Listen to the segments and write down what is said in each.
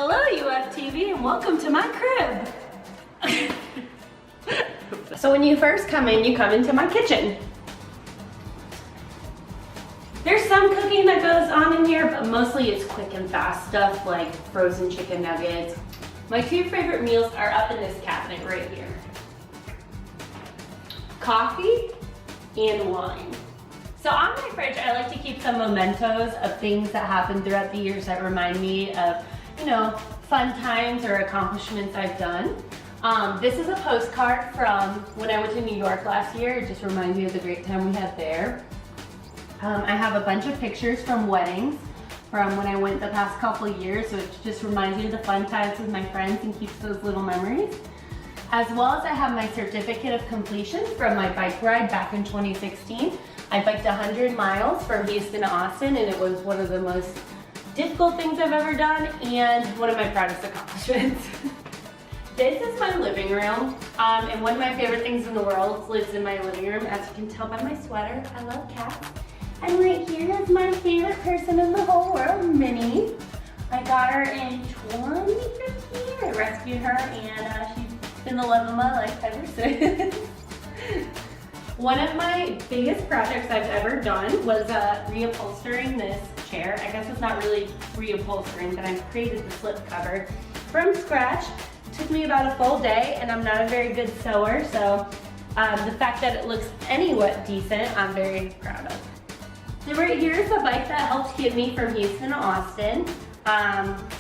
Hello UFTV and welcome to my crib. So when you first come in, you come into my kitchen. There's some cooking that goes on in here, but mostly it's quick and fast stuff like frozen chicken nuggets. My two favorite meals are up in this cabinet right here. Coffee and wine. So on my fridge, I like to keep some mementos of things that happened throughout the years that remind me of, fun times or accomplishments I've done. This is a postcard from when I went to New York last year. It just reminds me of the great time we had there. I have a bunch of pictures from weddings from when I went the past couple of years, so it just reminds me of the fun times with my friends and keeps those little memories. As well as I have my certificate of completion from my bike ride back in 2016. I biked 100 miles from Houston to Austin, and it was one of the most difficult things I've ever done and one of my proudest accomplishments. This is my living room, and one of my favorite things in the world lives in my living room. As you can tell by my sweater, I love cats. And right here is my favorite person in the whole world, Minnie. I got her in 2015. I rescued her, and she's been the love of my life ever since. One of my biggest projects I've ever done was reupholstering this chair. I guess it's not really reupholstering, but I created the slip cover from scratch. It took me about a full day, and I'm not a very good sewer, so the fact that it looks anywhat decent, I'm very proud of. So right here is the bike that helped get me from Houston to Austin.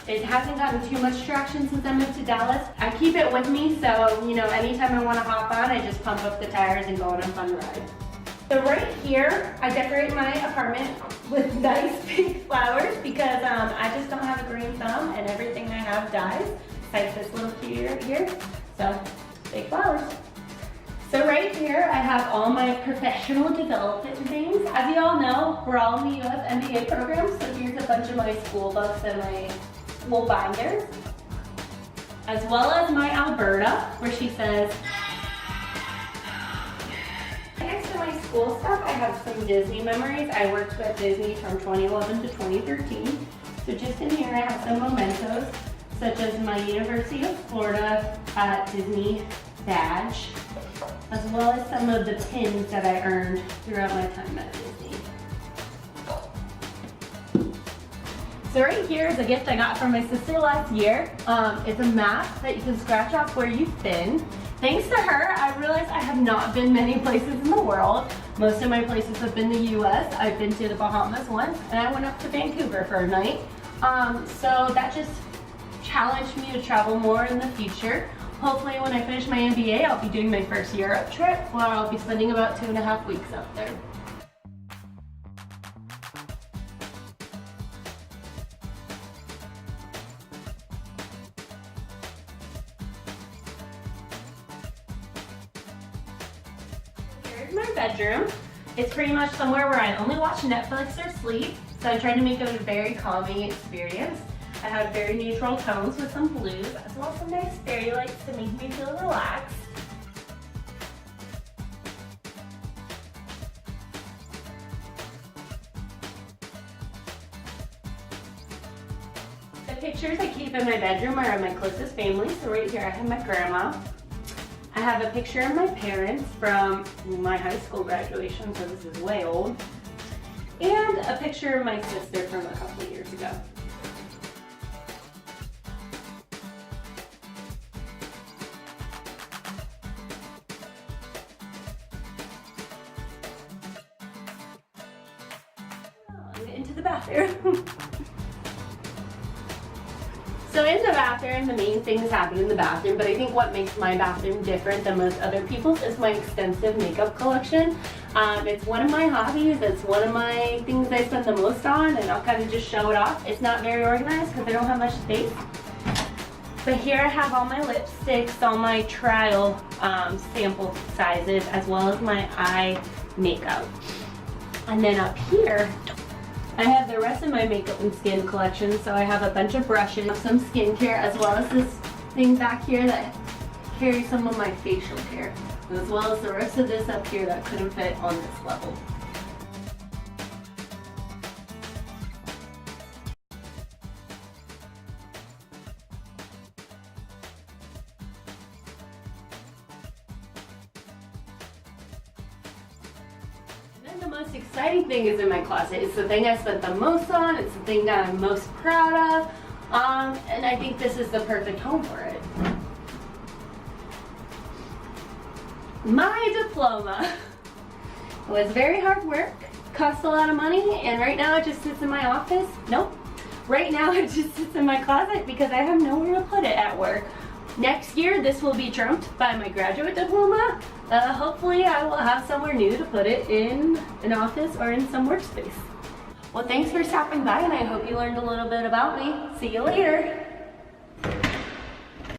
It hasn't gotten too much traction since I moved to Dallas. I keep it with me, so anytime I want to hop on, I just pump up the tires and go on a fun ride. So right here, I decorate my apartment with nice pink flowers because I just don't have a green thumb and everything I have dies, besides this little cutie right here. So, big flowers. So right here, I have all my professional development things. As you all know, we're all in the US MBA program, so here's a bunch of my school books and my school binders. As well as my Alberta, where she says, next to my school stuff, I have some Disney memories. I worked with Disney from 2011 to 2013. So just in here, I have some mementos, such as my University of Florida Disney badge, as well as some of the pins that I earned throughout my time at Disney. So right here is a gift I got from my sister last year. It's a map that you can scratch off where you've been. Thanks to her, I realized I have not been many places in the world. Most of my places have been the US. I've been to the Bahamas once, and I went up to Vancouver for a night. So that just challenged me to travel more in the future. Hopefully when I finish my MBA, I'll be doing my first Europe trip where I'll be spending about 2.5 weeks up there. Here's my bedroom. It's pretty much somewhere where I only watch Netflix or sleep, so I try to make it a very calming experience. I have very neutral tones with some blues, as well as some nice fairy lights to make me feel relaxed. The pictures I keep in my bedroom are of my closest family. So right here I have my grandma. I have a picture of my parents from my high school graduation, so this is way old. And a picture of my sister from a couple of years ago. Into the bathroom. So in the bathroom, the main things happen in the bathroom, but I think what makes my bathroom different than most other people's is my extensive makeup collection. It's one of my hobbies, it's one of my things I spend the most on, and I'll kind of just show it off. It's not very organized because I don't have much space. But here I have all my lipsticks, all my trial sample sizes, as well as my eye makeup. And then up here, I have the rest of my makeup and skin collection. So I have a bunch of brushes, some skincare, as well as this thing back here that carries some of my facial care, as well as the rest of this up here that couldn't fit on this level. most exciting thing is in my closet. It's the thing I spent the most on. It's the thing that I'm most proud of. And I think this is the perfect home for it. My diploma was very hard work, cost a lot of money, and right now it just sits in my office. Nope. Right now it just sits in my closet because I have nowhere to put it at work. Next year, this will be trumped by my graduate diploma. Hopefully I will have somewhere new to put it in an office or in some workspace. Well, thanks for stopping by, and I hope you learned a little bit about me. See you later.